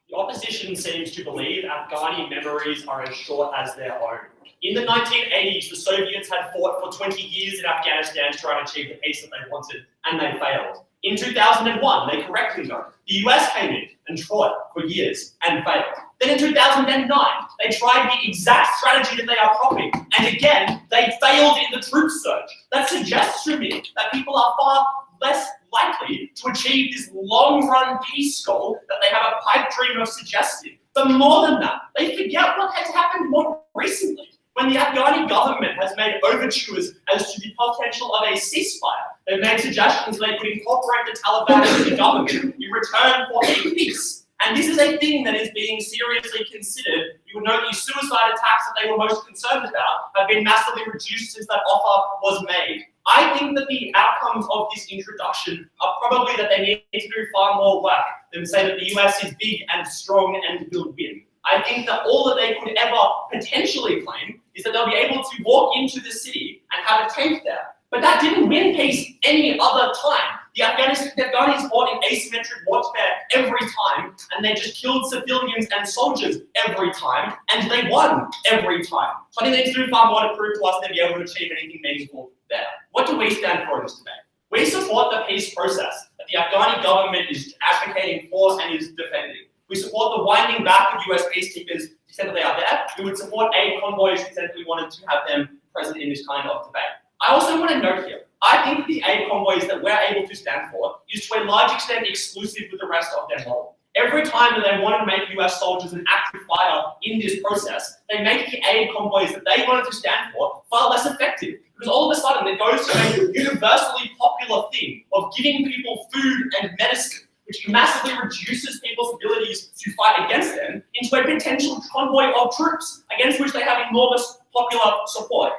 The opposition seems to believe Afghani memories are as short as their own. In the 1980s, the Soviets had fought for 20 years in Afghanistan to try and achieve the peace that they wanted, and they failed. In 2001, they correctly know, the US came in and fought for years and failed. Then in 2009, they tried the exact strategy that they are copying, and again, they failed in the troop surge. That suggests to me that people are far less likely to achieve this long-run peace goal that they have a pipe dream of suggesting. But more than that, they forget what has happened more recently, when the Afghani government has made overtures as to the potential of a ceasefire. They've made suggestions that they could incorporate the Taliban into the government in return for a peace. And this is a thing that is being seriously considered. You will note the suicide attacks that they were most concerned about have been massively reduced since that offer was made. I think that the outcomes of this introduction are probably that they need to do far more work than say that the US is big and strong and will win. I think that all that they could ever potentially claim is that they'll be able to walk into the city and have a tank there. But that didn't win peace any other time. The Afghanis fought in asymmetric warfare every time, and they just killed civilians and soldiers every time, and they won every time. So I think they need to do far more to prove to us they'll be able to achieve anything meaningful there. What do we stand for in this debate? We support the peace process that the Afghani government is advocating for and is defending. We support the winding back of US peacekeepers to the extent that they are there. We would support aid convoys to the extent that we wanted to have them present in this kind of debate. I also want to note here, I think the aid convoys that we're able to stand for is to a large extent exclusive with the rest of their model. Every time that they want to make US soldiers an active fighter in this process, they make the aid convoys that they wanted to stand for far less effective. Because all of a sudden it goes to a universally popular thing of giving people food and medicine, which massively reduces people's abilities to fight against them, into a potential convoy of troops against which they have enormous popular support.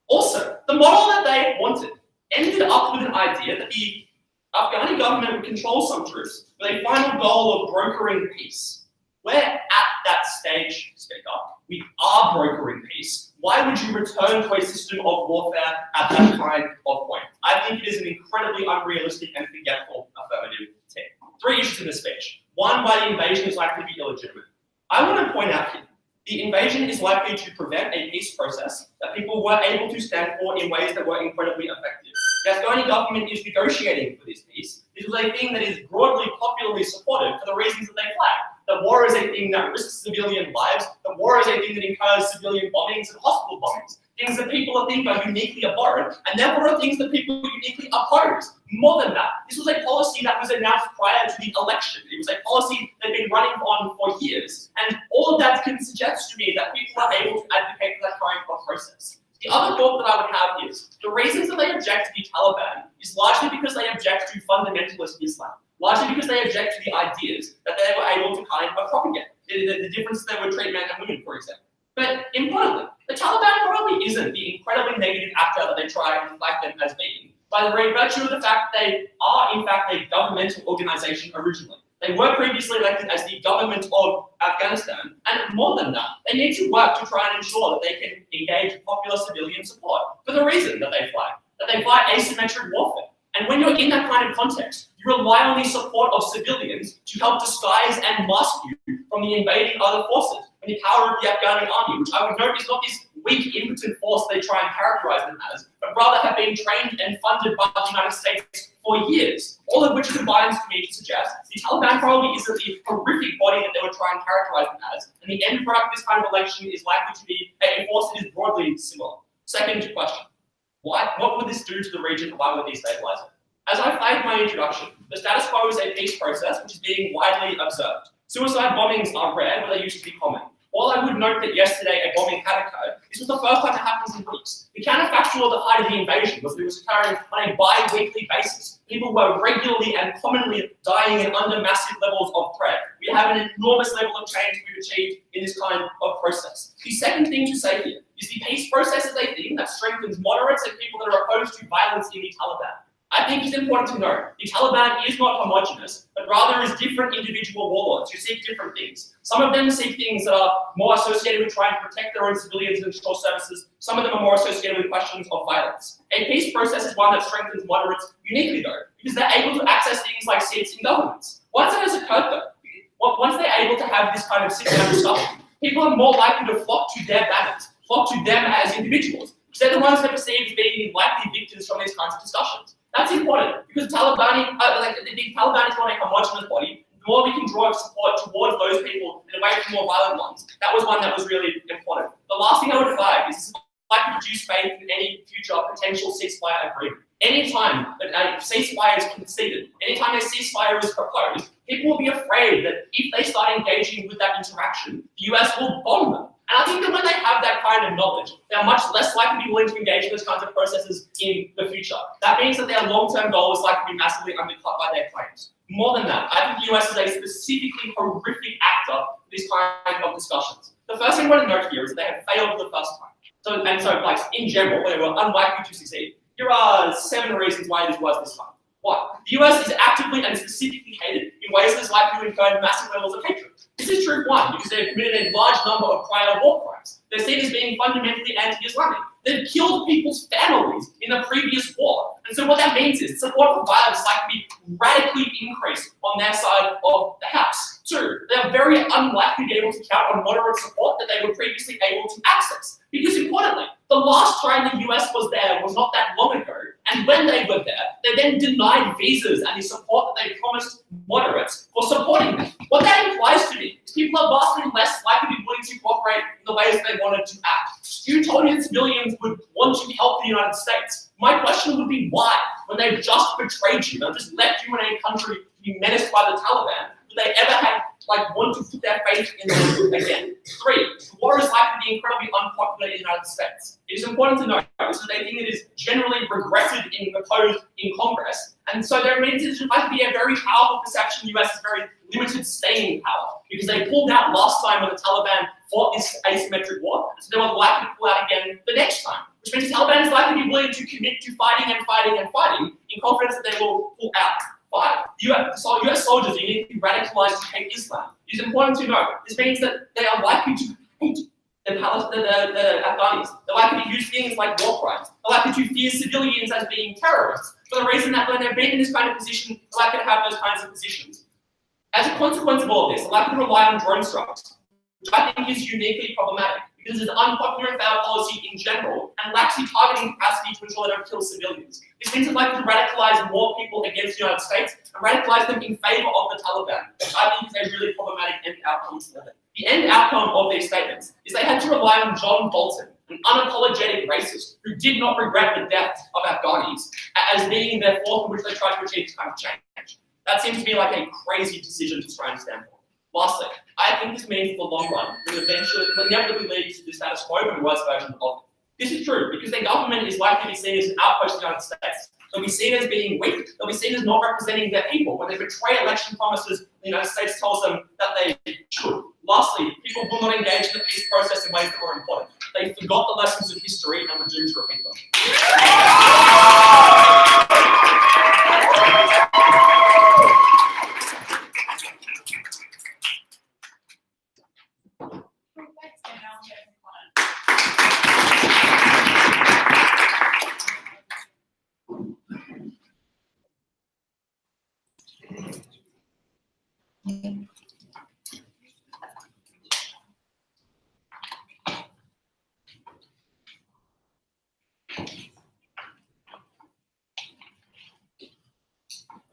Also, the model that they wanted ended up with an idea that the Afghani government would control some troops with a final goal of brokering peace. We're at that stage, Speaker. We are brokering peace. Why would you return to a system of warfare at that kind of point? I think it is an incredibly unrealistic and forgetful affirmative take. 3 issues in the speech. 1, why the invasion is likely to be illegitimate. I want to point out here, the invasion is likely to prevent a peace process that people were able to stand for in ways that were incredibly effective. The Afghani government is negotiating for this peace. This is a thing that is broadly popularly supported for the reasons that they flag. That war is a thing that risks civilian lives. That war is a thing that incurs civilian bombings and hospital bombings. Things that people think are uniquely abhorrent, and therefore are things that people uniquely oppose. More than that, this was a policy that was announced prior to the election. It was a policy they've been running on for years. And all of that can suggest to me that people are able to advocate for that kind of process. The other thought that I would have is, the reasons that they object to the Taliban is largely because they object to fundamentalist Islam. Largely because they object to the ideas that they were able to kind of propagate. The difference that they would treat men and women, for example. But importantly, the Taliban probably isn't the incredibly negative actor that they try and flag them as being, by the very virtue of the fact that they are, in fact, a governmental organization originally. They were previously elected as the government of Afghanistan, and more than that, they need to work to try and ensure that they can engage popular civilian support for the reason that they fight asymmetric warfare. And when you're in that kind of context, you rely on the support of civilians to help disguise and mask you from the invading other forces and the power of the Afghani army, which I would note is not this weak, impotent force they try and characterize them as, but rather have been trained and funded by the United States for years, all of which combines to me to suggest the Taliban probably isn't the horrific body that they would try and characterize them as, and the end product of this kind of election is likely to be a force that is broadly similar. Second question, what would this do to the region and why would it destabilize it? As I flagged in my introduction, the status quo is a peace process which is being widely observed. Suicide bombings are rare, but they used to be common. While I would note that yesterday a bombing had occurred, this was the first time it happens in weeks. The counterfactual at the height of the invasion was that it was occurring on a bi-weekly basis. People were regularly and commonly dying and under massive levels of threat. We have an enormous level of change we've achieved in this kind of process. The second thing to say here is the peace process is a thing that strengthens moderates and people that are opposed to violence in the Taliban. I think it's important to note the Taliban is not homogenous, but rather is different individual warlords who seek different things. Some of them seek things that are more associated with trying to protect their own civilians and ensure services. Some of them are more associated with questions of violence. A peace process is one that strengthens moderates uniquely though, because they're able to access things like seats in governments. Once it has occurred though, Once they're able to have this kind of sit-down discussion, people are more likely to flock to their banners, flock to them as individuals, because they're the ones that are perceived as being likely victims from these kinds of discussions. That's important, because Taliban, the Taliban is not a homogenous body. The more we can draw support towards those people and away from more violent ones, that was one that was really important. The last thing I would flag is this is likely to reduce faith in any future potential ceasefire agreement. Anytime that a ceasefire is conceded, anytime a ceasefire is proposed, people will be afraid that if they start engaging with that interaction, the US will bomb them. And I think that when they have that kind of knowledge, they're much less likely to be willing to engage in those kinds of processes in the future. That means that their long-term goal is likely to be massively undercut by their claims. More than that, I think the US is a specifically horrific actor for this kind of discussions. The first thing I want to note here is that they have failed the first time. So, like, in general, they were unlikely to succeed. Here are 7 reasons why it is worse this time. 1. The US is actively and specifically hated in ways that is likely to incur massive levels of hatred. This is true, 1, because they have committed a large number of prior war crimes. They're seen as being fundamentally anti-Islamic. They've killed people's families in the previous war. And so what that means is support for violence is likely to be radically increased on their side of the house. 2, they're very unlikely to be able to count on moderate support that they were previously able to access. Because importantly, the last time the US was there was not that long ago, and when they were there, they then denied visas and the support that they promised moderates for supporting them. What that implies to me is people are vastly less likely to be willing to cooperate in the ways they wanted to act. You told me that civilians would want to help the United States. My question would be why, when they've just betrayed you, they've just left you in a country to be menaced by the Taliban, would they ever have want to put their faith in them again? 3, the war is likely to be incredibly unpopular in the United States. It is important to note that they think it is generally regretted and opposed in Congress, and so there means it might be a very powerful perception the US has very limited staying power, because they pulled out last time when the Taliban fought this asymmetric war, so they were likely to pull out again the next time, which means the Taliban is likely to be willing to commit to fighting and fighting and fighting in confidence that they will pull out. 5, US soldiers are uniquely radicalized to hate Islam. It is important to note, this means that they are likely to hate the Afghanis. They're likely to use things like war crimes. They're likely to fear civilians as being terrorists, for the reason that when they've been in this kind of position, they're likely to have those kinds of positions. As a consequence of all of this, they're likely to rely on drone strikes, which I think is uniquely problematic, because it's unpopular in foreign policy in general and lacks the targeting capacity to ensure they don't kill civilians. This means it's likely to radicalize more people against the United States and radicalize them in favor of the Taliban, which I think is a really problematic end outcome for them. The end outcome of these statements is they had to rely on John Bolton, an unapologetic racist who did not regret the death of Afghanis, as being their force in which they tried to achieve this kind of change. That seems to be like a crazy decision to try and stand for. Lastly, I think this means in the long run will inevitably lead to the status quo and worse version of it. This is true because their government is likely to be seen as an outpost of the United States. They'll be seen as being weak. They'll be seen as not representing their people when they betray election promises the United States tells them that they should. Lastly, people will not engage in the peace process in ways that were important. They forgot the lessons of history and were doomed to repeat them.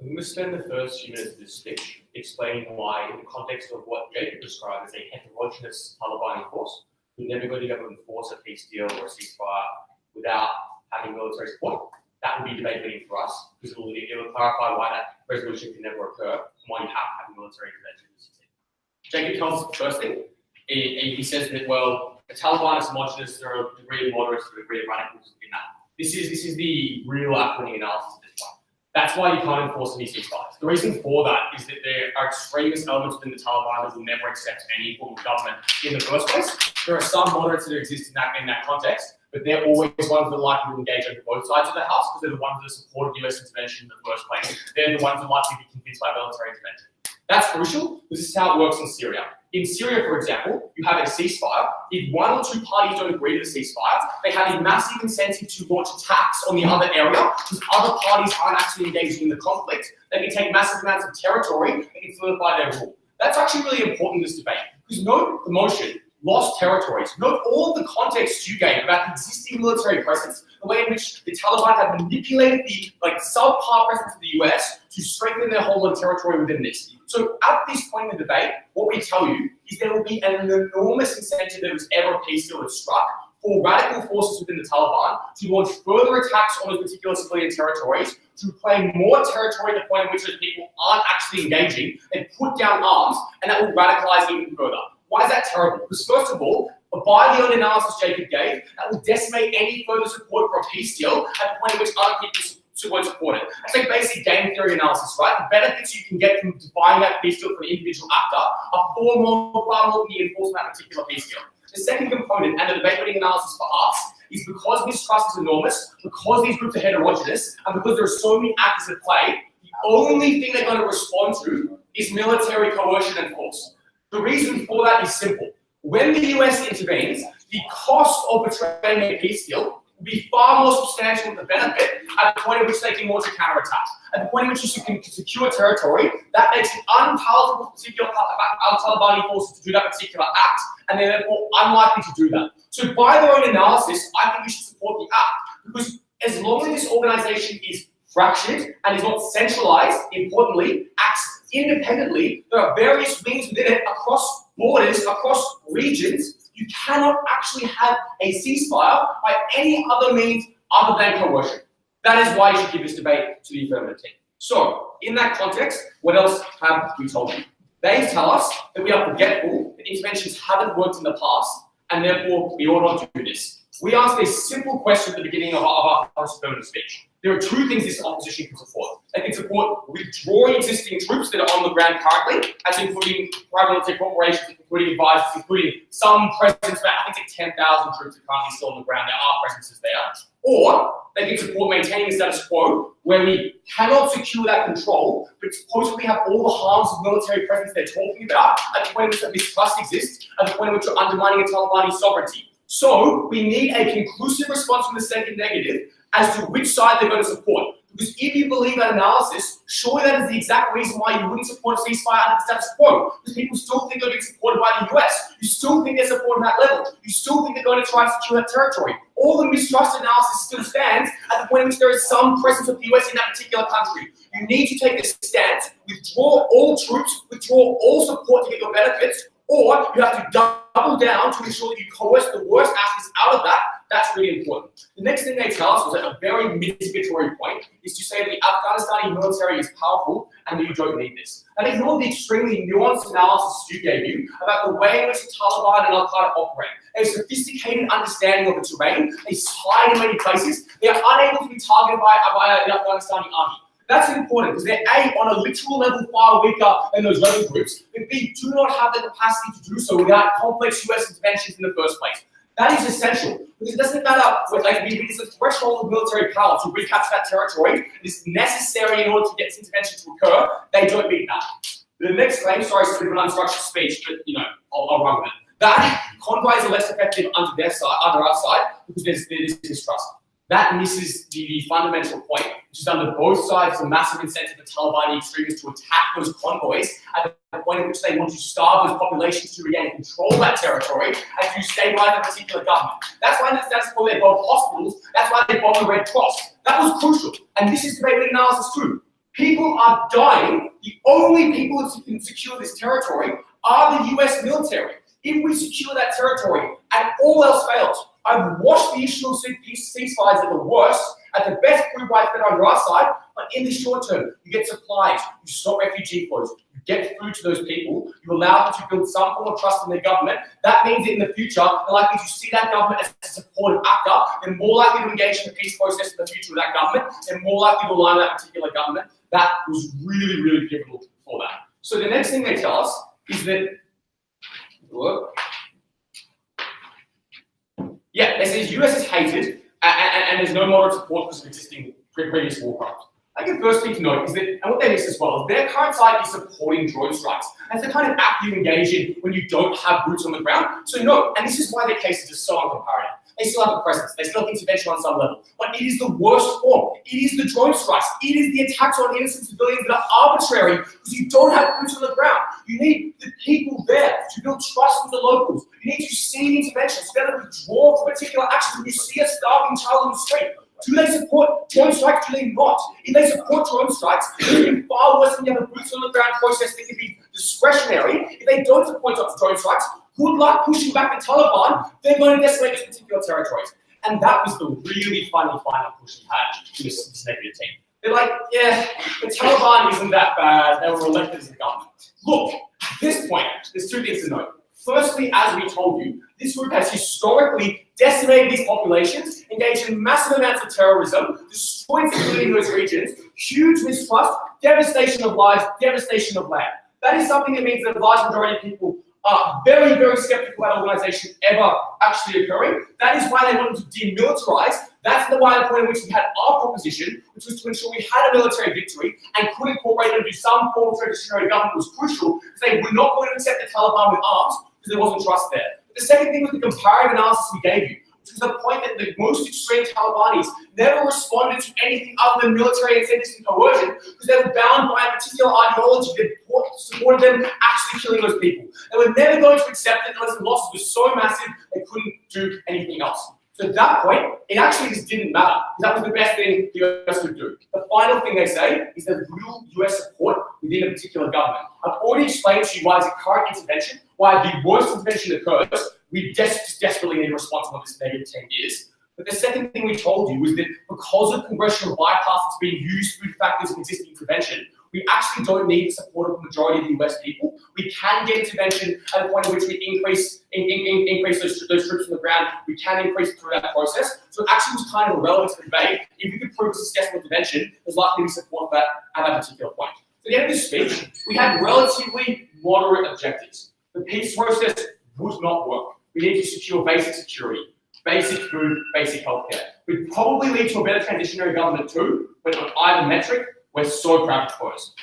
I'm going to spend the first few minutes of this speech explaining why, in the context of what Jacob described as a heterogeneous Talibani force, who's never going to be able to enforce a peace deal or a ceasefire without having military support, that will be debate leading for us, because it will clarify why that resolution can never occur and why you have to have a military intervention to succeed. Jacob tells us the first thing. He says that, well, the Taliban is homogenous, there are a degree of moderates, there are a degree of radicals in that. This is the real outputting analysis of this one. That's why you can't enforce any ceasefires. The reason for that is that there are extremist elements within the Taliban that will never accept any form of government in the first place. There are some moderates that exist in that context, but they're always ones that are likely to engage on both sides of the house because they're the ones that supported US intervention in the first place. They're the ones that are likely to be convinced by military intervention. That's crucial because this is how it works in Syria. In Syria, for example, you have a ceasefire. If one or two parties don't agree to the ceasefire, they have a massive incentive to launch attacks on the other area because other parties aren't actually engaging in the conflict. They can take massive amounts of territory and can solidify their rule. That's actually really important in this debate, because note the motion, lost territories. Note all of the context you gave about the existing military presence, the way in which the Taliban have manipulated the subpar presence of the US to strengthen their homeland territory within this. So at this point in the debate, what we tell you is there will be an enormous incentive that was ever a peace deal is struck for radical forces within the Taliban to launch further attacks on those particular civilian territories, to claim more territory at the point in which those people aren't actually engaging, and put down arms, and that will radicalize even further. Why is that terrible? Because first of all, by the own analysis Jacob gave, that will decimate any further support for a peace deal at the point in which other people won't support it. That's like basic game theory analysis, right? The benefits you can get from defining that peace deal for an individual actor are far more than the enforcement of that particular peace deal. The second component, and the debate-winning analysis for us, is because mistrust is enormous, because these groups are heterogeneous, and because there are so many actors at play, the only thing they're going to respond to is military coercion and force. The reason for that is simple. When the US intervenes, the cost of betraying a peace deal will be far more substantial than the benefit at the point at which they can launch a counterattack. At the point at which you can secure territory, that makes it unpalatable for particular Talibani forces to do that particular act, and they're therefore unlikely to do that. So by their own analysis, I think we should support the act, because as long as this organization is fractured and is not centralized, importantly, acts independently, there are various means within it across borders, across regions. You cannot actually have a ceasefire by any other means other than coercion. That is why you should give this debate to the affirmative team. So, in that context, what else have we told you? They tell us that we are forgetful, that interventions haven't worked in the past, and therefore we ought not do this. We asked a simple question at the beginning of our affirmative speech. There are two things this opposition can support. They can support withdrawing existing troops that are on the ground currently, as including private military corporations, including advisors, including some presence, I think it's 10,000 troops are currently still on the ground. There are presences there. Or they can support maintaining the status quo, where we cannot secure that control, but supposedly have all the harms of military presence they're talking about at the point in which that mistrust exists, at the point in which you're undermining a Talibani sovereignty. So we need a conclusive response from the second negative as to which side they're going to support. Because if you believe that analysis, surely that is the exact reason why you wouldn't support a ceasefire under the status quo. Because people still think they're being supported by the US. You still think they're supporting that level. You still think they're going to try and secure that territory. All the mistrust analysis still stands at the point in which there is some presence of the US in that particular country. You need to take a stance, withdraw all troops, withdraw all support to get your benefits, or you have to double down to ensure that you coerce the worst actors out of that. That's really important. The next thing they tell us was at a very mitigatory point is to say that the Afghanistani military is powerful and that you don't need this. And ignore the extremely nuanced analysis Stu gave you about the way in which the Taliban and Al-Qaeda operate. A sophisticated understanding of the terrain, they hide in many places, they are unable to be targeted by the Afghanistani army. That's important because they're A, on a literal level far weaker than those rebel groups, but B, do not have the capacity to do so without complex US interventions in the first place. That is essential because it doesn't matter, it's a threshold of military power to recapture that territory. It is necessary in order to get this intervention to occur. They don't meet that. The next claim, sorry, it's a bit of an unstructured speech, but I'll run with it. That convoys are less effective under our side because there's distrust. That misses the fundamental point, which is under both sides, a massive incentive for Talibani extremists to attack those convoys at the point at which they want to starve those populations to regain control of that territory and to stabilize a particular government. That's why they bomb hospitals. That's why they bomb the Red Cross. That was crucial. And this is debate analysis too. People are dying. The only people that can secure this territory are the US military. If we secure that territory and all else fails, I've watched the issue of ceasefires at the worst, at the best prove by Fed on our side, but in the short term, you get supplies, you stop refugee flows, you get food to those people, you allow them to build some form of trust in their government. That means that in the future, they're likely to see that government as a supportive actor, they're more likely to engage in the peace process in the future with that government, they're more likely to align with that particular government. That was really, really pivotal for that. So the next thing they tell us is that, they say US is hated and there's no moderate support because of existing previous war crimes. I think the first thing to note is that, and what they miss as well, is their current side is supporting drone strikes. That's the kind of act you engage in when you don't have boots on the ground. So no, and this is why their cases are so uncomparative. They still have a presence, they still have intervention on some level, but it is the worst form. It is the drone strikes. It is the attacks on innocent civilians that are arbitrary because you don't have boots on the ground. You need the people there to build trust with the locals. You need to see interventions, to be able to withdraw from particular actions when you see a starving child on the street. Do they support drone strikes? Do they not? If they support drone strikes, it would be far worse than you have a boots on the ground process that can be discretionary. If they don't support drone strikes, good luck pushing back the Taliban. They're going to decimate these particular territories. And that was the really funny final push we had to this negative team. They're like, yeah, the Taliban isn't that bad. They were elected as a government. Look, at this point, there's two things to note. Firstly, as we told you, this group has historically decimated these populations, engaged in massive amounts of terrorism, destroyed security in those regions, huge mistrust, devastation of lives, devastation of land. That is something that means that a large majority of people are very, very skeptical about organisation ever actually occurring. That is why they wanted to demilitarize. That's the point at which we had our proposition, which was to ensure we had a military victory and could incorporate and do some form of transitionary government was crucial because they were not going to accept the Taliban with arms because there wasn't trust there. But the second thing was the comparative analysis we gave you, which was the point that the most extreme Talibanis never responded to anything other than military incentives and coercion because they were bound by a particular ideology that supported them actually killing those people. They were never going to accept it unless the losses were so massive they couldn't do anything else. So at that point, it actually just didn't matter. That was the best thing the US could do. The final thing they say is there's real US support within a particular government. I've already explained to you why the current intervention, why the worst intervention occurs, we desperately need a response on what this negative team is. But the second thing we told you was that because of congressional bypass that's being used through factors of existing intervention, we actually don't need the support of the majority of the US people. We can get intervention at the point at which we increase those troops on the ground. We can increase it through that process. So it actually was kind of irrelevant to the debate. If we could prove a successful intervention, there's likely to be support for that at that particular point. So at the end of this speech, we had relatively moderate objectives. The peace process would not work. We need to secure basic security, basic food, basic healthcare. We'd probably lead to a better transitionary government too, but on either metric, we're so proud to close.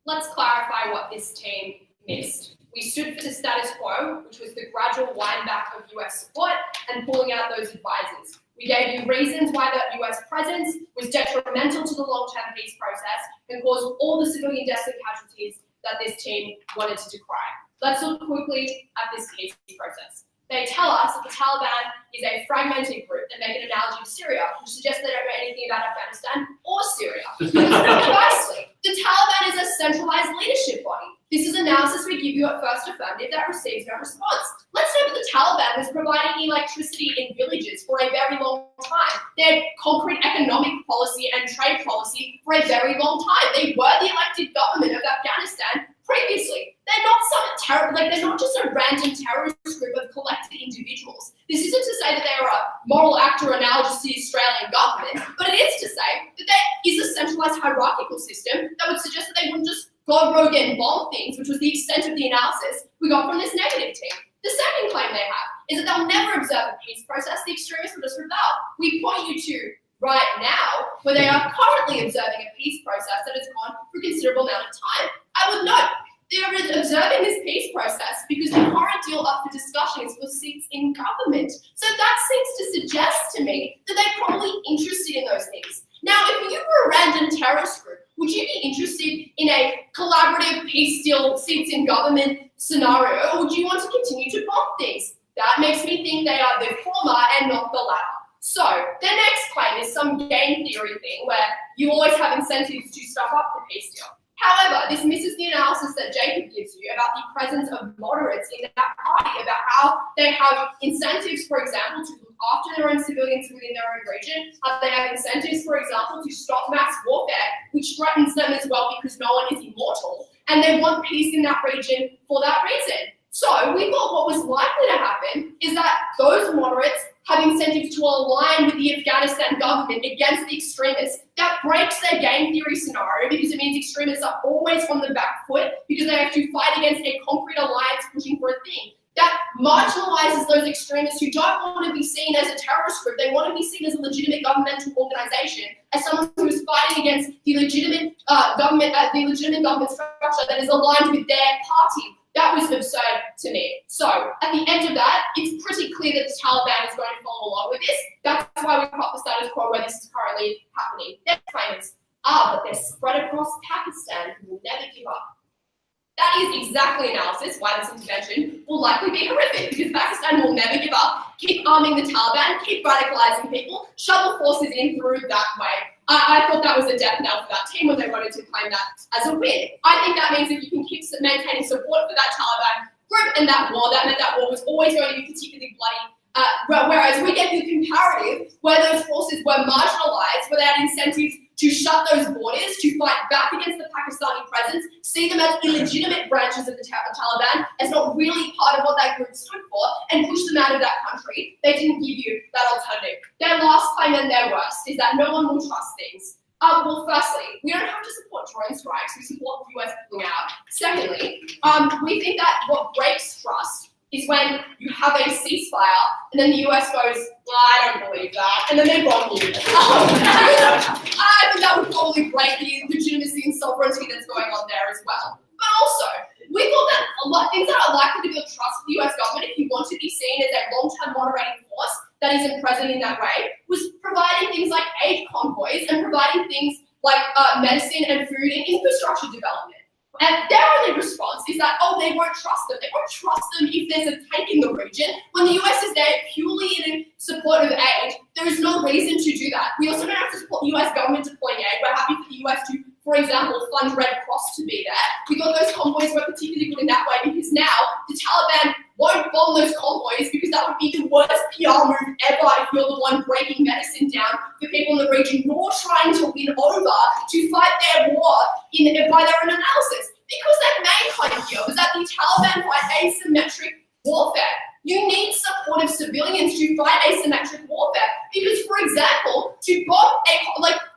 Let's clarify what this team missed. We stood for the status quo, which was the gradual wind back of US support and pulling out those advisors. We gave you reasons why that US presence was detrimental to the long-term peace process and caused all the civilian deaths and casualties that this team wanted to decry. Let's look quickly at this peace process. They tell us that the Taliban is a fragmented group that make an analogy of Syria, which suggests they don't know anything about Afghanistan or Syria. Precisely. The Taliban is a centralized leadership body. This is analysis we give you at First Affirmative that receives no response. Let's note that the Taliban was providing electricity in villages for a very long time. They had concrete economic policy and trade policy for a very long time. They were the elected government of Afghanistan previously. They're not just a random terrorist group of collected individuals. This isn't to say that they are a moral actor analogous to the Australian government, but it is to say that there is a centralized hierarchical system that would suggest that they wouldn't just go rogue and bomb things, which was the extent of the analysis we got from this negative team. The second claim they have is that they'll never observe a peace process the extremists will just rebel. We point you to right now, where they are currently observing a peace process that has gone for a considerable amount of time. I would note, they are observing this peace process because the current deal up for discussion is for seats in government. So that seems to suggest to me that they're probably interested in those things. Now, if you were a random terrorist group, would you be interested in a collaborative peace deal, seats in government scenario, or would you want to continue to bomb things? That makes me think they are the former and not the latter. So their next claim is some game theory thing where you always have incentives to stuff up the peace deal. However, this misses the analysis that Jacob gives you about the presence of moderates in that party, about how they have incentives, for example, to look after their own civilians within their own region, how they have incentives, for example, to stop mass warfare, which threatens them as well because no one is immortal, and they want peace in that region for that reason. So we thought what was likely to happen is that those moderates have incentives to align with the Afghanistan government against the extremists. That breaks their game theory scenario because it means extremists are always on the back foot because they have to fight against a concrete alliance pushing for a thing. That marginalizes those extremists who don't want to be seen as a terrorist group. They want to be seen as a legitimate governmental organization, as someone who is fighting against the legitimate government structure that is aligned with their party. That was absurd to me. So at the end of that, it's pretty clear that the Taliban is going to follow along with this. That's why we got the status quo where this is currently happening. Their claims are that they're spread across Pakistan and will never give up. That is exactly analysis why this intervention will likely be horrific, because Pakistan will never give up, keep arming the Taliban, keep radicalizing people, shuttle forces in through that way. I thought that was a death knell for that team when they wanted to claim that as a win. I think that means that you can keep maintaining support for that Taliban group and that war. That meant that war was always going to be particularly bloody. Whereas we get the comparative where those forces were marginalized, where they had incentives to shut those borders, to fight back against the Pakistani presence, see them as illegitimate branches of the Taliban, as not really part of what that group stood for, and push them out of that country. They didn't give you that alternative. Their last claim and their worst is that no one will trust things. Well, firstly, we don't have to support drone strikes. We support the US pulling out. Secondly, we think that what breaks trust is when you have a ceasefire and then the US goes, I don't believe that, and then they bomb you. I think that would probably break the legitimacy and sovereignty that's going on there as well. But also, we thought that a lot of things that are likely to build trust with the US government, if you want to be seen as a long-term moderating force that isn't present in that way, was providing things like aid convoys and providing things like medicine and food and infrastructure development. And their only response is that, oh, they won't trust them. They won't trust them if there's a tank in the region. When the US is there purely in support of aid, there is no reason to do that. We also don't have to support the US government deploying aid. We're happy for the US to, for example, fund Red Cross to be there. We thought those convoys were particularly good in that way because now the Taliban won't bomb those convoys because that would be the worst PR move ever if you're the one breaking medicine down for people in the region you're trying to win over to fight their war by their own analysis. Because that main claim here was that the Taliban fight asymmetric warfare. You need support of civilians to fight asymmetric warfare. Because, for example, to bomb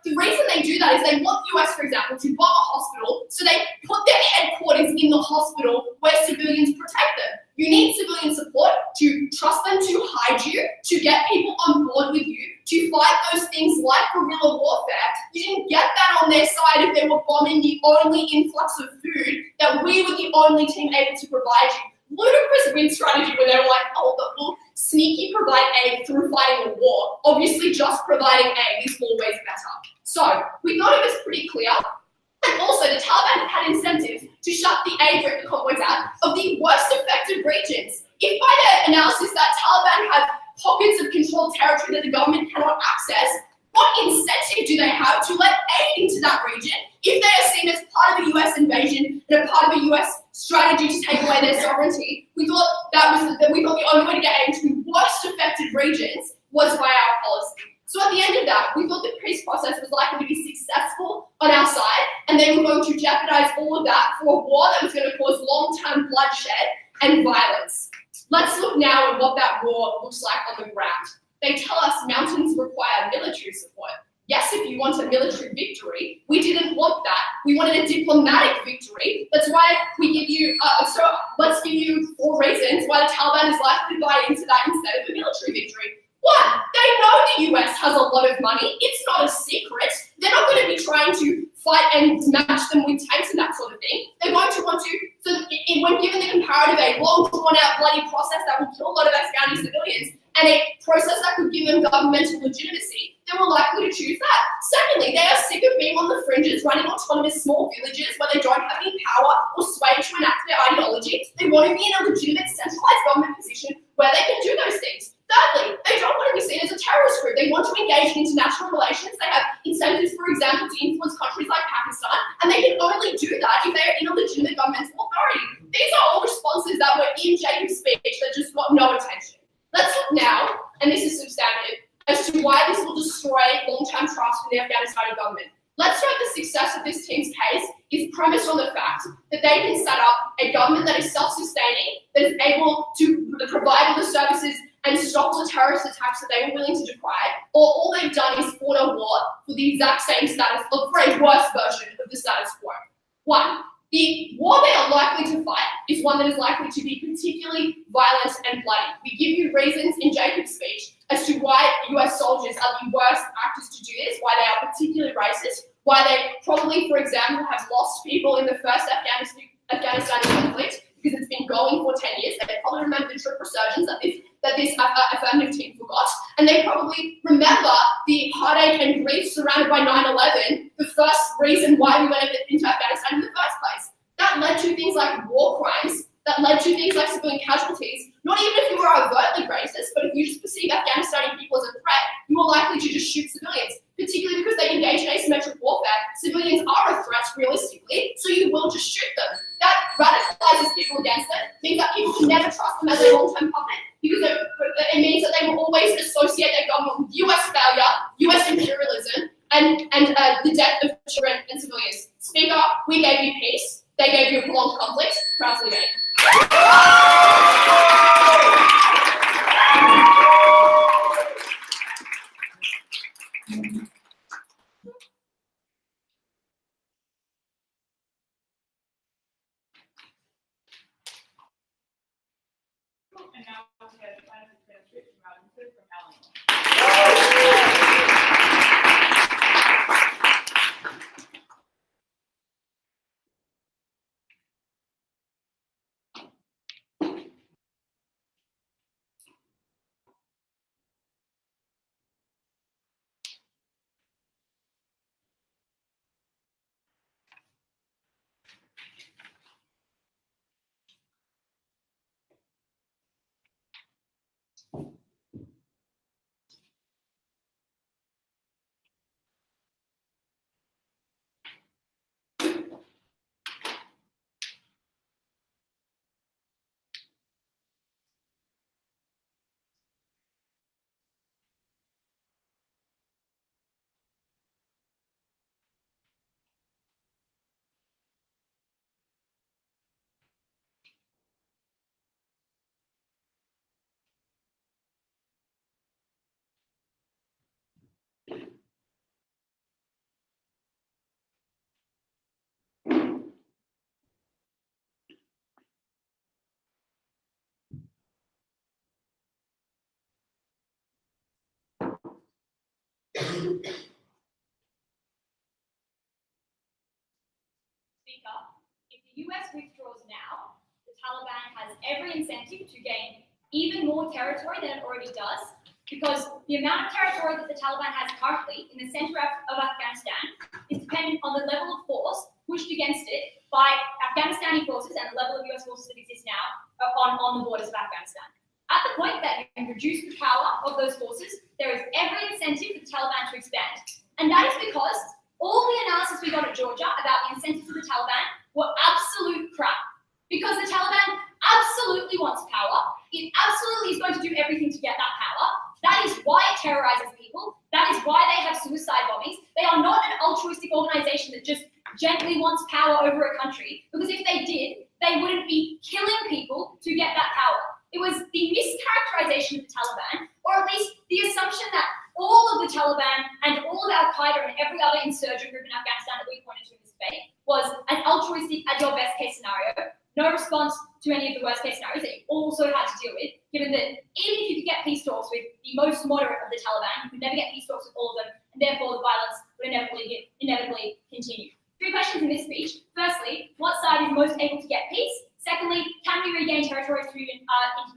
the reason they do that is they want the US, for example, to bomb a hospital, so they put their headquarters in the hospital where civilians protect them. You need civilian support to trust them to hide you, to get people on board with you, to fight those things like guerrilla warfare. You didn't get that on their side if they were bombing the only influx of food that we were the only team able to provide you. Ludicrous win strategy where they were like, oh, but we'll sneaky provide aid through fighting a war. Obviously, just providing aid is always better. So we thought it was pretty clear. And also, the Taliban had incentives to shut the aid convoys out of the worst affected regions. If by their analysis that Taliban have pockets of controlled territory that the government cannot access, what incentive do they have to let aid into that region if they are seen as part of a US invasion and a part of a US strategy to take away their sovereignty? We thought the only way to get aid to the worst affected regions was by our policy. So at the end of that, we thought the peace process was likely to be successful on our side, and they were going to jeopardize all of that for a war that was going to cause long-term bloodshed and violence. Let's look now at what that war looks like on the ground. They tell us mountains require military support. Yes, if you want a military victory, we didn't want that. We wanted a diplomatic victory. That's why we give you, let's give you 4 reasons why the Taliban is likely to buy into that instead of a military victory. 1, they know the US has a lot of money. It's not a secret. They're not going to be trying to fight and match them with tanks and that sort of thing. They're going to want to, so when given the comparative, a long, drawn-out, bloody process that will kill a lot of Afghani civilians, and a process that could give them governmental legitimacy, they were likely to choose that. Secondly, they are sick of being on the fringes, running autonomous small villages where they don't have any power or sway to enact their ideology. They want to be in a legitimate, centralized government position where they can do those things. Thirdly, they don't want to be seen as a terrorist group. They want to engage in international relations. They have incentives, for example, to influence countries like Pakistan, and they can only do that if they are in a legitimate governmental authority. These are all responses that were in Jacob's speech that just got no attention. Let's look now, and this is substantive, as to why this will destroy long-term trust in the Afghanistani government. Let's note the success of this team's case is premised on the fact that they can set up a government that is self-sustaining, that is able to provide all the services and stop the terrorist attacks that they were willing to decry, or all they've done is fought a war for the exact same status, or for a worse version of the status quo. One, the war they are likely to fight is one that is likely to be particularly violent and bloody. We give you reasons in Jacob's speech as to why US soldiers are the worst actors to do this, why they are particularly racist, why they probably, for example, have lost people in the first Afghanistan conflict, because it's been going for 10 years. They probably remember the troop resurgence that this affirmative team forgot. And they probably remember the heartache and grief surrounded by 9/11, the first reason why we went into Afghanistan in the first place. That led to things like war crimes, that led to things like civilian casualties. Not even if you were overtly racist, but if you just perceive Afghanistani people as a threat, you are likely to just shoot civilians, particularly because they engage in asymmetric warfare. Civilians are a threat realistically, so you will just shoot them. That radicalizes people against them, means that people can never trust them as a long-term puppet, because it means that they will always associate their government with US failure, US imperialism, and the death of children and civilians. Speaker, we gave you peace. They gave you a prolonged conflict. Proudly made. And now we'll have the final transcription Robinson from Malaya. Speaker, if the US withdraws now, the Taliban has every incentive to gain even more territory than it already does, because the amount of territory that the Taliban has currently in the center of Afghanistan is dependent on the level of force pushed against it by Afghanistani forces and the level of US forces that exist now on the borders of Afghanistan. At the point that you reduce the power of those forces, there is every incentive for the Taliban to expand. And that is because all the analysis we got at Georgia about the incentives of the Taliban were absolute crap. Because the Taliban absolutely wants power. It absolutely is going to do everything to get that power. That is why it terrorizes people. That is why they have suicide bombings. They are not an altruistic organization that just gently wants power over a country. Because if they did, they wouldn't be killing people to get that power. It was the mischaracterization of the Taliban, or at least the assumption that all of the Taliban and all of Al-Qaeda and every other insurgent group in Afghanistan that we pointed to in this debate was as altruistic as your best case scenario. No response to any of the worst case scenarios that you also had to deal with, given that even if you could get peace talks with the most moderate of the Taliban, you could never get peace talks with all of them, and therefore the violence would inevitably continue. 3 questions in this speech. Firstly, what side is most able to get peace? Secondly, can we regain territory through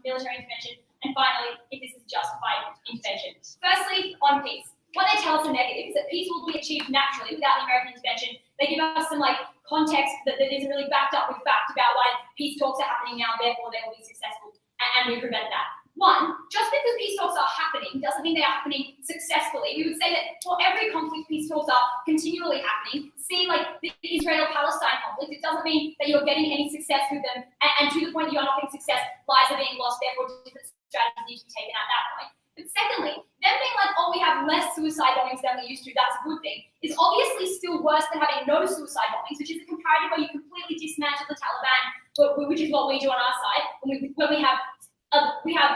military intervention? And finally, if this is justified intervention. Firstly, on peace. What they tell us in negative is that peace will be achieved naturally without the American intervention. They give us some context that isn't really backed up with fact about why peace talks are happening now, therefore they will be successful, and we prevent that. One, just because peace talks are happening doesn't mean they are happening successfully. We would say that for every conflict, peace talks are continually happening. See, like the Israel-Palestine conflict, it doesn't mean that you're getting any success with them, and to the point that you are not getting success, lives are being lost, therefore different strategies need to be taken at that point. But secondly, them being like, oh, we have less suicide bombings than we used to, that's a good thing, is obviously still worse than having no suicide bombings, which is a comparative where you completely dismantle the Taliban, which is what we do on our side, when we have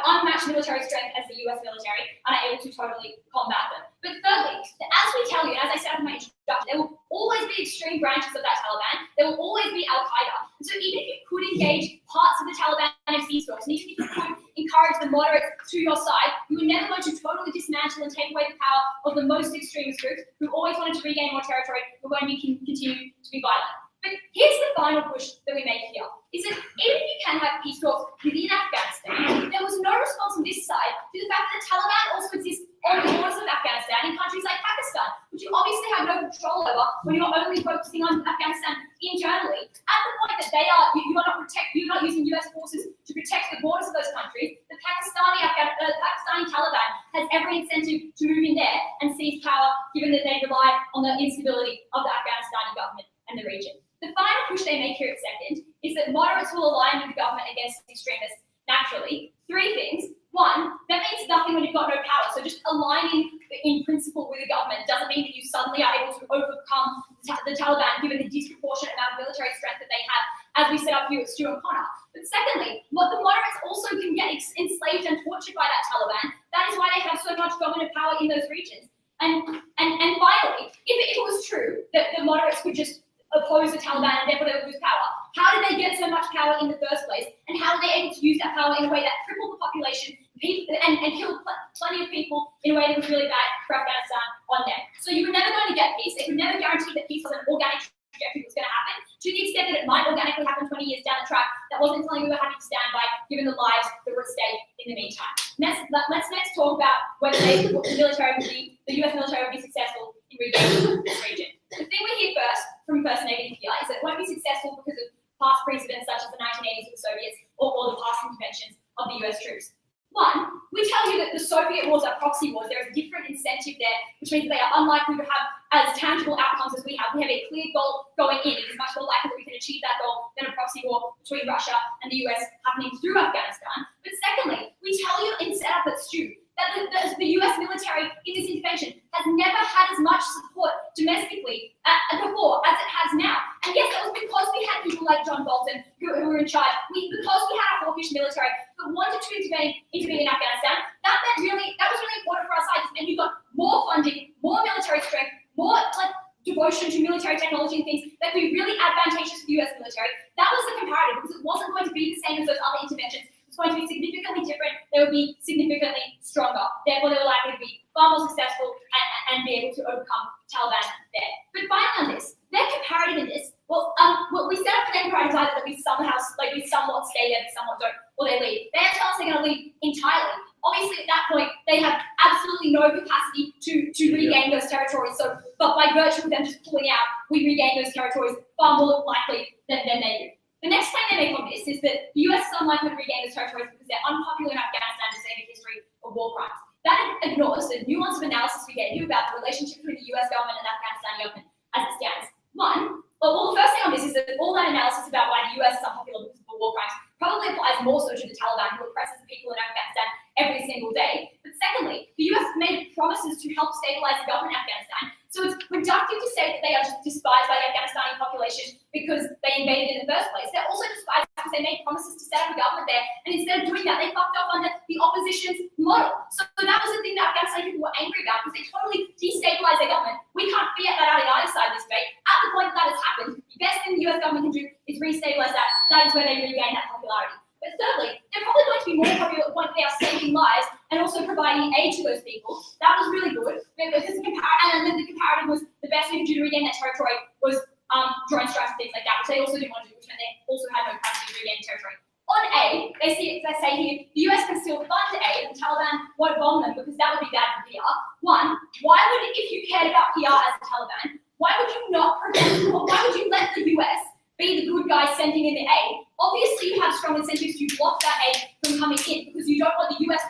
unmatched military strength as the US military and are able to totally combat them. But thirdly, as we tell you, and as I said in my introduction, there will always be extreme branches of that Taliban. There will always be Al-Qaeda. And so even if you could engage parts of the Taliban in peace talks, and even if you could encourage the moderates to your side, you were never going to totally dismantle and take away the power of the most extremist groups who always wanted to regain more territory, who are going to continue to be violent. But here's the final push that we make here, is that even if you can have peace talks within Afghanistan, there was no response from this side to the fact that the Taliban also exists on the borders of Afghanistan in countries like Pakistan, which you obviously have no control over when you're only focusing on Afghanistan internally. At the point that you're not using US forces to protect the borders of those countries, the Pakistani Taliban has every incentive to move in there and seize power, given that they rely on the instability of the Afghanistani government and the region. The final push they make here at second is that moderates will align with the government against extremists naturally. Three things. One, that means nothing when you've got no power. So just aligning in principle with the government doesn't mean that you suddenly are able to overcome the Taliban given the disproportionate amount of military strength that they have, as we set up here at Stu and Connor. But secondly, what the moderates also can get enslaved and tortured by that Taliban. That is why they have so much dominant power in those regions. And finally, if it was true that the moderates could just oppose the Taliban and therefore they would lose power, how did they get so much power in the first place? And how were they able to use that power in a way that crippled the population and killed plenty of people in a way that was really bad for Afghanistan on them? So you were never going to get peace. They could never guarantee that peace was an organic trajectory that was going to happen. To the extent that it might organically happen 20 years down the track, that wasn't something we were happy to stand by, given the lives that were at stake in the meantime. Let's next talk about whether the US military would be successful in regaining this region. The thing we hear first from First Native here is that it won't be successful because of past precedents such as the 1980s with the Soviets or the past interventions of the US troops. One, we tell you that the Soviet wars are proxy wars. There is a different incentive there, which means that they are unlikely to have as tangible outcomes as we have. We have a clear goal going in. It is much more likely that we can achieve that goal than a proxy war between Russia and the US happening through Afghanistan. But secondly, we tell you in setup at Stu that the US military in this intervention has never had as much support domestically before as it has now. And yes, that was because we had people like John Bolton who were in charge. Because we had a hawkish military that wanted to intervene in Afghanistan, that was really important for our side. And you got more funding, more military strength, more devotion to military technology and things that would be really advantageous for the US military. That was the comparative, because it wasn't going to be the same as those other interventions. It's going to be significantly different. They will be significantly stronger. Therefore, they will likely to be far more successful and be able to overcome Taliban there. But finally on this, their comparative in this, we set up for their comparative either that we somewhat stay there, we somewhat don't, or they leave. They tell us they're going to leave entirely. Obviously, at that point, they have absolutely no capacity to regain those territories. But by virtue of them just pulling out, we regain those territories far more likely than they do. The next claim they make on this is that the US is unlikely to regain those territories because they're unpopular in Afghanistan to save a history of war crimes. That ignores the nuance of analysis we gave you about the relationship between the US government and the Afghanistan government as it stands. The first thing on this is that all that analysis about why the US is unpopular because of war crimes probably applies more so to the Taliban, who oppresses the people in Afghanistan every single day. But secondly, the US made promises to help stabilize the government in Afghanistan. So it's reductive to say that they are just despised by the Afghanistani population because they invaded in the first place. They're also despised because they made promises to set up a government there, and instead of doing that, they fucked up under the opposition's model. So that was the thing that Afghanistan people were angry about, because they totally destabilized their government. We can't fiat that out in either side of this debate. At the point that has happened, the best thing the US government can do is restabilize that. That is where they regain that popularity. But thirdly, they're probably going to be more popular at the point that they are saving lives and also providing aid to those people. That was really good. And then the comparative was the best thing to do to regain that territory was drone strikes and things like that, which they also didn't want to do, which meant they also had no capacity to regain territory. On aid, they say here, the US can still fund aid and the Taliban won't bomb them because that would be bad for PR. One, if you cared about PR as the Taliban, why would you let the US be the good guy sending in the aid? Obviously, you have strong incentives to block that aid from coming in because you don't want the US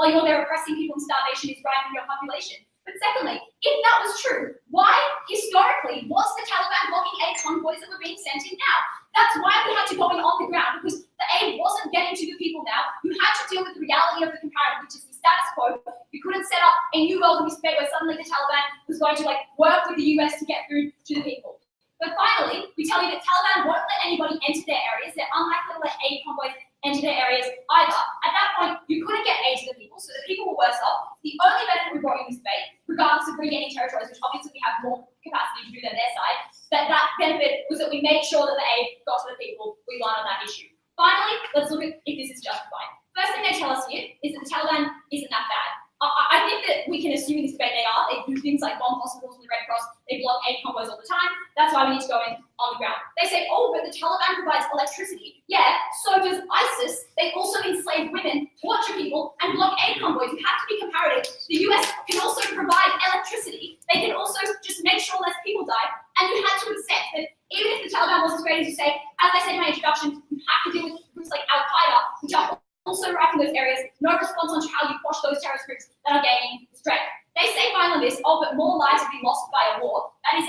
you're there oppressing people and starvation is driving your population. But secondly, if that was true, why historically was the Taliban blocking aid convoys that were being sent in now? That's why we had to go in on the ground, because the aid wasn't getting to the people now. You had to deal with the reality of the comparative, which is the status quo. You couldn't set up a new world in space where suddenly the Taliban was going to work with the US to get food to the people. But finally, we tell you that Taliban won't let anybody enter their areas. They're unlikely to let aid convoys enter their areas either. At that point, you couldn't get aid to the people, so the people were worse off. The only benefit we brought in this debate, regardless of regaining territories, which obviously we have more capacity to do than their side, that benefit was that we made sure that the aid got to the people. We won on that issue. Finally, let's look at if this is justified. First thing they tell us here is that the Taliban isn't that bad. I think that we can assume in this debate they are. They do things like bomb hospitals from the Red Cross. They block aid convoys all the time. That's why we need to go in on the ground. They say, oh, but the Taliban provides electricity. Yeah, so does ISIS. They also enslave women, torture people, and block aid convoys. You have to be comparative. The US can also provide electricity. They can also just make sure less people die. And you had to accept that even if the Taliban was as great as you say, as I said in my introduction, you have to deal with groups like Al-Qaeda, which are also right in those areas. No response on how you quash those terrorist groups that are gaining strength. They say finally this, oh, but more lives have been lost by a war. There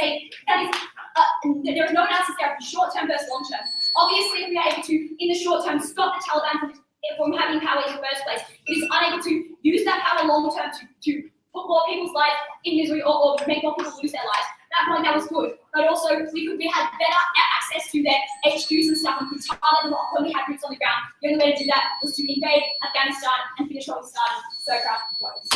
is no analysis there of the short term versus long term. Obviously, if we are able to, in the short term, stop the Taliban from having power in the first place, it is unable to use that power long term to put more people's lives in misery or make more people lose their lives. At that point, that was good. But also, we had better access to their HQs and stuff. We could target them when we had boots on the ground. The only way to do that was to invade Afghanistan and finish what we started. So proud of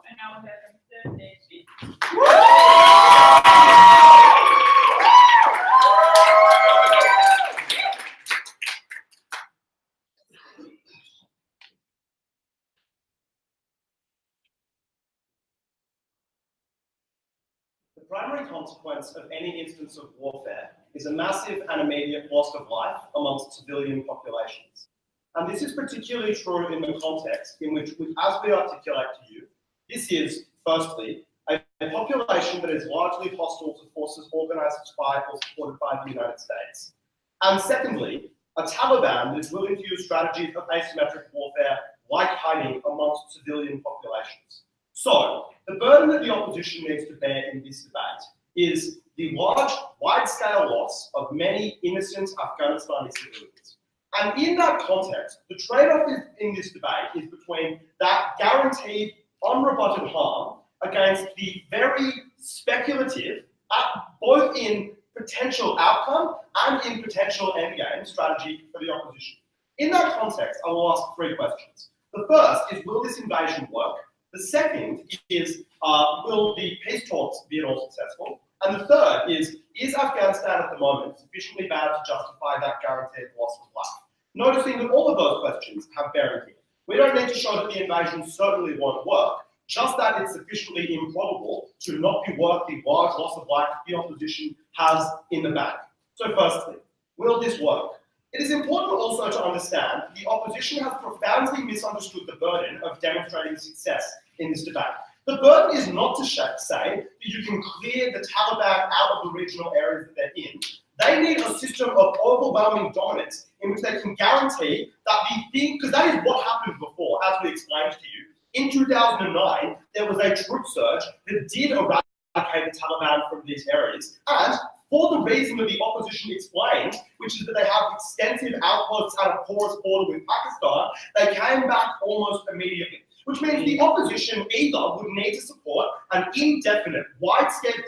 And now we have the third day. The primary consequence of any instance of warfare is a massive and immediate loss of life amongst civilian populations. And this is particularly true in the context in which, as we articulate to you, this is, firstly, a population that is largely hostile to forces organized by or supported by the United States. And secondly, a Taliban that is willing to use strategies of asymmetric warfare like hiding amongst civilian populations. So, the burden that the opposition needs to bear in this debate is the large, wide-scale loss of many innocent Afghanistani civilians. And in that context, the trade-off in this debate is between that guaranteed, unrebutted harm against the very speculative, both in potential outcome and in potential endgame strategy for the opposition. In that context, I will ask three questions. The first is, will this invasion work? The second is, will the peace talks be at all successful? And the third is Afghanistan at the moment sufficiently bad to justify that guaranteed loss of life? Noticing that all of those questions have bearing here. We don't need to show that the invasion certainly won't work, just that it's sufficiently improbable to not be worth the large loss of life the opposition has in the bag. So firstly, will this work? It is important also to understand that the opposition has profoundly misunderstood the burden of demonstrating success in this debate. The burden is not to say that you can clear the Taliban out of the regional areas that they're in. They need a system of overwhelming dominance in which they can guarantee that the thing, because that is what happened before, as we explained to you. In 2009, there was a troop surge that did eradicate the Taliban from these areas, and for the reason that the opposition explained, which is that they have extensive outposts at a porous border with Pakistan, they came back almost immediately. Which means the opposition either would need to support an indefinite, widespread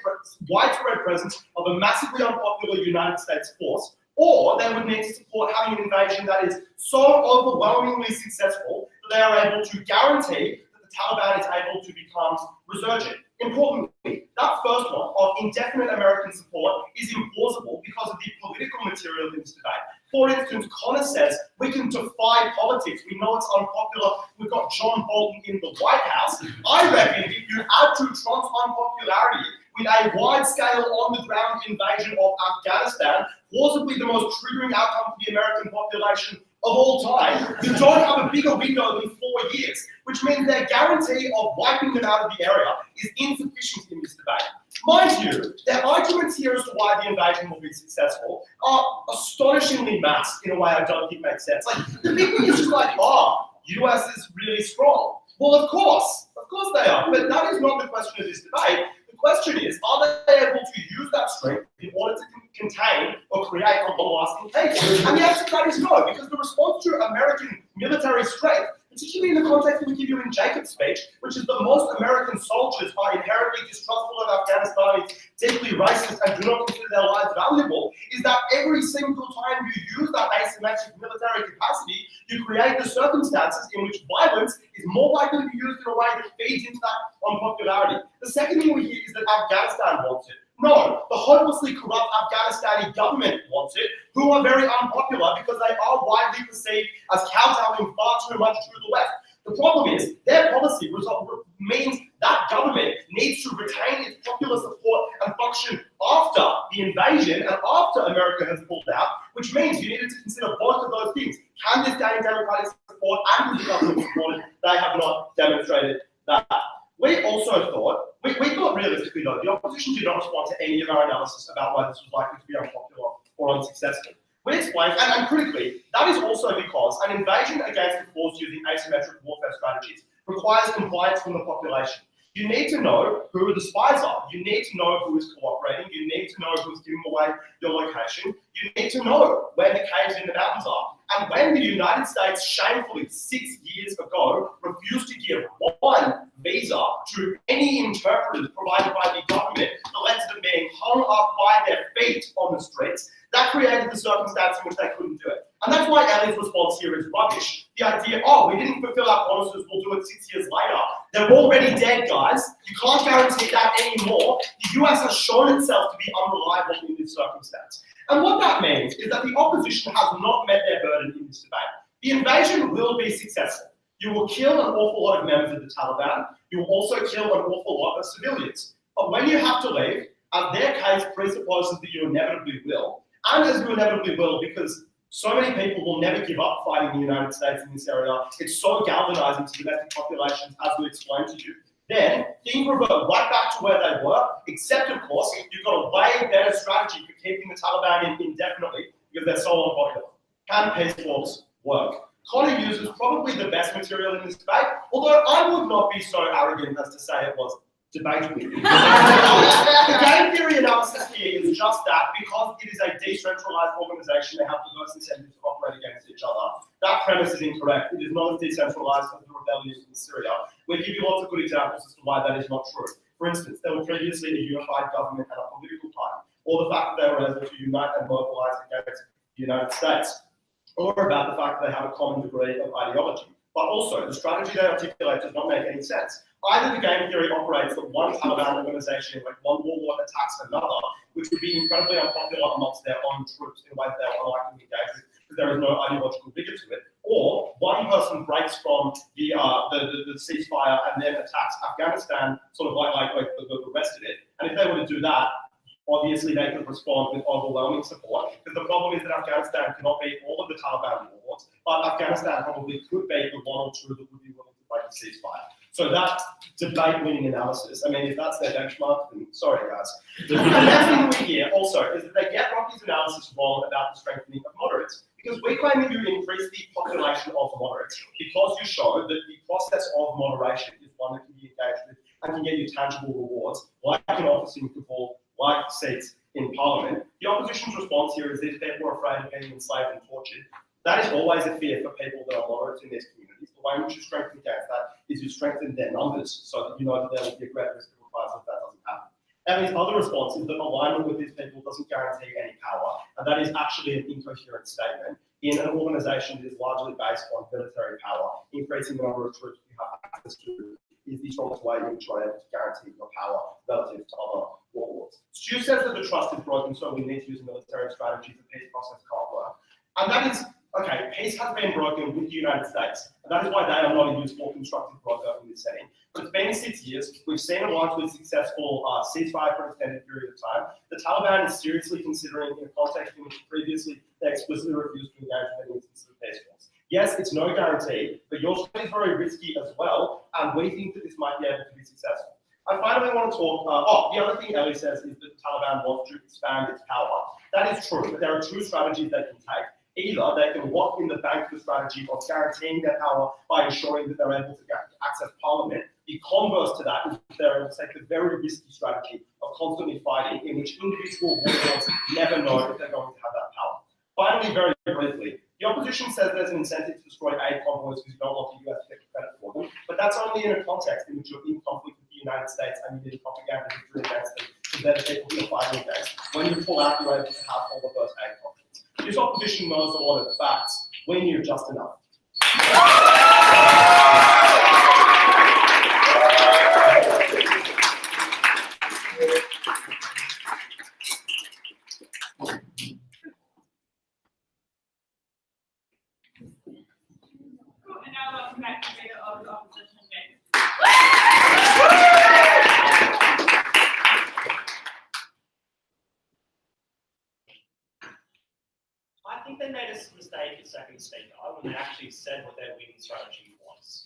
presence of a massively unpopular United States force, or they would need to support having an invasion that is so overwhelmingly successful that they are able to guarantee that the Taliban is able to become resurgent. Importantly, that first one of indefinite American support is implausible because of the political material in this debate. For instance, Connor says we can defy politics. We know it's unpopular. We've got John Bolton in the White House. I reckon if you add to Trump's unpopularity with a wide-scale, on-the-ground invasion of Afghanistan, plausibly the most triggering outcome for the American population of all time, you don't have a bigger window than 4 years, which means their guarantee of wiping them out of the area is insufficient in this debate. Mind you, their arguments here as to why the invasion will be successful are astonishingly masked in a way I don't think makes sense. Like, the people are just like, US is really strong. Well, of course they are, but that is not the question of this debate. The question is, are they able to use that strength in order to contain or create a long-lasting case? And the answer to that is no, because the response to American military strength, particularly in the context that we give you in Jacob's speech, which is that most American soldiers are inherently distrustful of Afghanistan, deeply racist, and do not consider their lives valuable, is that every single time you use that asymmetric military capacity, you create the circumstances in which violence is more likely to be used in a way that feeds into that unpopularity. The second thing we hear is that Afghanistan wants it. No, the hopelessly corrupt Afghanistani government wants it, who are very unpopular because they are widely perceived as kowtowing far too much to the West. The problem is, their policy means that government needs to retain its popular support and function after the invasion and after America has pulled out, which means you needed to consider both of those things. Can this gain democratic support and is the government supported? They have not demonstrated that. We also thought, we thought realistically though, the opposition did not respond to any of our analysis about why this was likely to be unpopular or unsuccessful. We explained, and critically, that is also because an invasion against a force using asymmetric warfare strategies requires compliance from the population. You need to know who the spies are. You need to know who is cooperating. You need to know who's giving away your location. You need to know where the caves in the mountains are. And when the United States shamefully 6 years ago refused to give one visa to any interpreters provided by the government that led to them being hung up by their feet on the streets, that created the circumstance in which they couldn't do it. And that's why Ellie's response here is rubbish. The idea, we didn't fulfill our promises, we'll do it 6 years later. They're already dead, guys. You can't guarantee that anymore. The US has shown itself to be unreliable in this circumstance. And what that means is that the opposition has not met their burden in this debate. The invasion will be successful. You will kill an awful lot of members of the Taliban. You will also kill an awful lot of civilians. But when you have to leave, their case presupposes that you inevitably will. And as you inevitably will, because so many people will never give up fighting the United States in this area. It's so galvanizing to domestic populations, as we explained to you. Then things revert right back to where they were, except, of course, you've got a way better strategy for keeping the Taliban in indefinitely because they're so unpopular. Can peace talks work? Connor uses probably the best material in this debate, although I would not be so arrogant as to say it was debatable. The game theory analysis here is just that, because it is a decentralized organization, they have the most incentives to operate against each other. That premise is incorrect. It is not as decentralized as the rebellion in Syria. We give you lots of good examples as to why that is not true. For instance, there was previously a unified government and a political party, or the fact that they were able to unite and mobilize against the United States, or about the fact that they have a common degree of ideology. But also, the strategy they articulate does not make any sense. Either the game theory operates that one Taliban organization, like one warlord, attacks another, which would be incredibly unpopular amongst their own troops in ways they are unlikely to engage with, because there is no ideological vigor to it. Or one person breaks from the ceasefire and then attacks Afghanistan, sort of like the rest of it. And if they were to do that, obviously they could respond with overwhelming support, because the problem is that Afghanistan cannot beat all of the Taliban warlords, but Afghanistan probably could beat the one or two that would be willing to break the ceasefire. So that debate-winning analysis, I mean, if that's their benchmark, then sorry, guys. The next thing we hear also is that they get Rocky's analysis wrong about the strengthening of moderates, because we claim that you increase the population of moderates because you show that the process of moderation is one that can be engaged with and can get you tangible rewards, like an office in Kabul, like seats in Parliament. The opposition's response here is these people are afraid of being enslaved and tortured. That is always a fear for people that are moderates in these communities. The way in which you strengthen against that is you strengthen their numbers so that you know that there will be a great risk of reprisal if that doesn't happen. And his other response is that alignment with these people doesn't guarantee any power, and that is actually an incoherent statement in an organisation that is largely based on military power. Increasing the number of troops you have access to is the strongest way in which you're able to guarantee your power relative to other warlords. Stu says that the trust is broken, so we need to use a military strategy. The peace process can't work. And that is, okay, peace has been broken with the United States, and that is why they are not a useful constructive broker in this setting. But it's been 6 years. We've seen a largely successful ceasefire for an extended period of time. The Taliban is seriously considering, in a context in which previously they explicitly refused to engage with any instances of peace talks. Yes, it's no guarantee, but your strategy is very risky as well, and we think that this might be able to be successful. I finally want to talk. The other thing Ellie says is that the Taliban wants to expand its power. That is true, but there are two strategies they can take. Either they can lock in the bank the strategy of guaranteeing their power by ensuring that they're able to access parliament. The converse to that is they're able to take the very risky strategy of constantly fighting, in which individual warlords never know if they're going to have that power. Finally, very briefly, the opposition says there's an incentive to destroy aid convoys because you don't want the US to get credit for them, but that's only in a context in which you're in conflict with the United States and you need a propaganda victory against them, because they're the people who are fighting against. When you pull out, you're able to have all of those aid conflicts. This opposition knows a lot of facts. We knew just enough. Cool, and now welcome back to the of the opposition game. I think they made a mistake at second speaker when they actually said what their winning strategy was.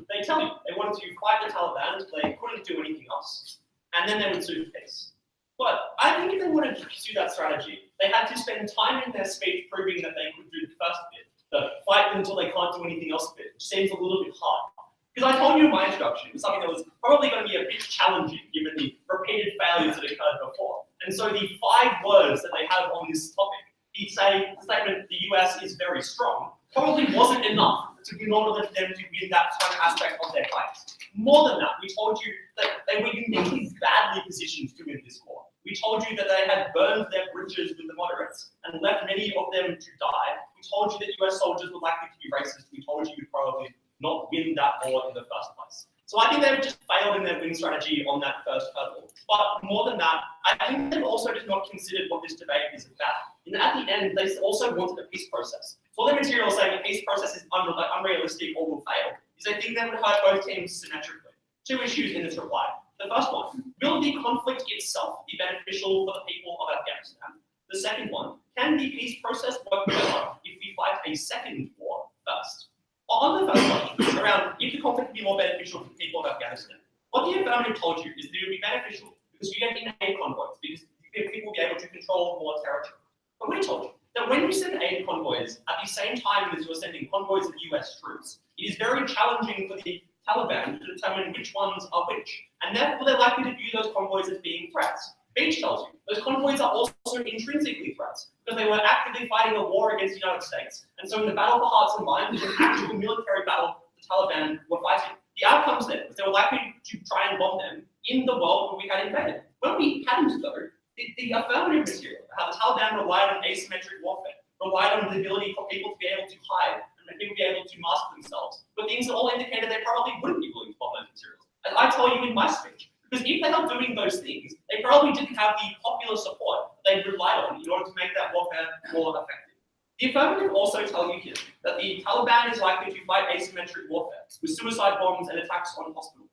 They tell you they wanted to fight the Taliban until they couldn't do anything else, and then they would sue for peace. But I think if they wanted to pursue that strategy, they had to spend time in their speech proving that they could do the first bit, the fight until they can't do anything else bit, which seems a little bit hard. Because I told you in my introduction, it was something that was probably going to be a bit challenging given the repeated failures that occurred before. And so the 5 words that they have on this topic, the statement the US is very strong, probably wasn't enough in order for them to win that kind of aspect of their fight. More than that, we told you that they were uniquely badly positioned to win this war. We told you that they had burned their bridges with the moderates and left many of them to die. We told you that US soldiers were likely to be racist. We told you you'd probably not win that war in the first place. So I think they've just failed in their win strategy on that first hurdle. But more than that, I think they've also just not considered what this debate is about. And at the end, they also wanted a peace process. So all their material saying the peace process is unrealistic or will fail is they think that would hurt both teams symmetrically. 2 issues in this reply. The first one, will the conflict itself be beneficial for the people of Afghanistan? The second one, can the peace process work better if we fight a second war first? On the first question, around if the conflict would be more beneficial for the people of Afghanistan, what the affirmative told you is that it would be beneficial because you get in-aid convoys, because people will be able to control more territory. But we told you that when you send aid convoys at the same time as you're sending convoys of US troops, it is very challenging for the Taliban to determine which ones are which, and therefore they're likely to view those convoys as being threats. Beach tells you those convoys are also intrinsically threats because they were actively fighting a war against the United States. And so in the battle for hearts and minds, it was an actual military battle the Taliban were fighting. The outcomes then was they were likely to try and bomb them in the world where we had invaded. When we hadn't though, the affirmative material, how the Taliban relied on asymmetric warfare, relied on the ability for people to be able to hide and people to be able to mask themselves, but things that all indicated they probably wouldn't be willing to bomb those materials. As I told you in my speech, because if they are doing those things, they probably didn't have the popular support they relied on in order to make that warfare more effective. The affirmative also tell you here that the Taliban is likely to fight asymmetric warfare with suicide bombs and attacks on hospitals.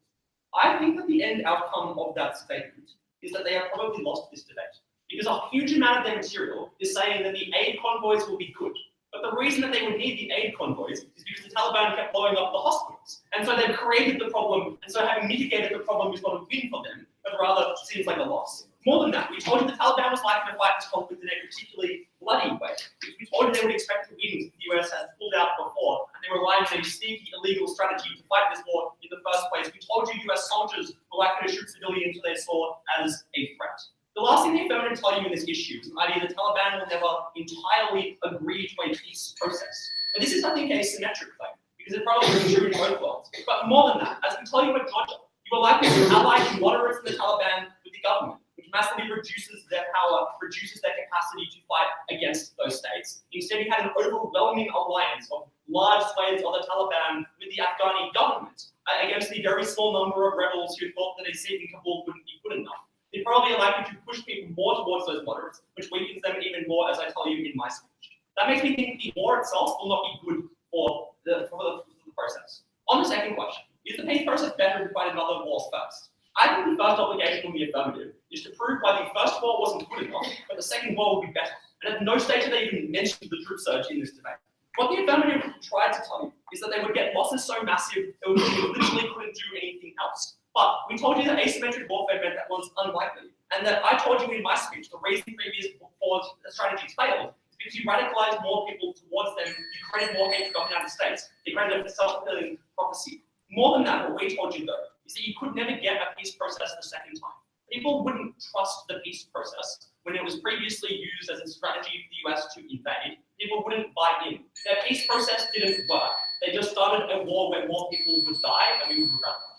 I think that the end outcome of that statement is that they have probably lost this debate because a huge amount of their material is saying that the aid convoys will be good. But the reason that they would need the aid convoys is because the Taliban kept blowing up the hospitals. And so they've created the problem, and so having mitigated the problem is not a win for them, but rather seems like a loss. More than that, we told you the Taliban was likely to fight this conflict in a particularly bloody way. We told you they would expect to win if the US has pulled out before, and they relied on a sneaky illegal strategy to fight this war in the first place. We told you US soldiers were likely to shoot civilians who they saw as a threat. The last thing the affirmative tell you in this issue is the idea that the Taliban will never entirely agree to a peace process. And this is, I think, a symmetric claim, because it probably is true in both worlds. But more than that, as we tell you at Georgia, you are likely to ally moderates in the Taliban with the government, which massively reduces their power, reduces their capacity to fight against those states. Instead, you had an overwhelming alliance of large swathes of the Taliban with the Afghani government against the very small number of rebels who thought that a seat in Kabul wouldn't be good enough. They probably are likely to push people more towards those moderates, which weakens them even more, as I tell you in my speech. That makes me think the war itself will not be good for the process. On the second question, is the peace process better to fight another war first? I think the first obligation on the affirmative is to prove why the first war wasn't good enough, but the second war will be better. And at no stage did they even mention the troop surge in this debate. What the affirmative tried to tell you is that they would get losses so massive that they literally couldn't do anything else. But we told you that asymmetric warfare meant that was unlikely. And that I told you in my speech, the reason previous strategies failed is because you radicalized more people towards them, you created more hatred of the United States, you created a self-fulfilling prophecy. More than that, what we told you though, is that you could never get a peace process the second time. People wouldn't trust the peace process when it was previously used as a strategy for the US to invade. People wouldn't buy in. Their peace process didn't work. They just started a war where more people would die and we would regret that.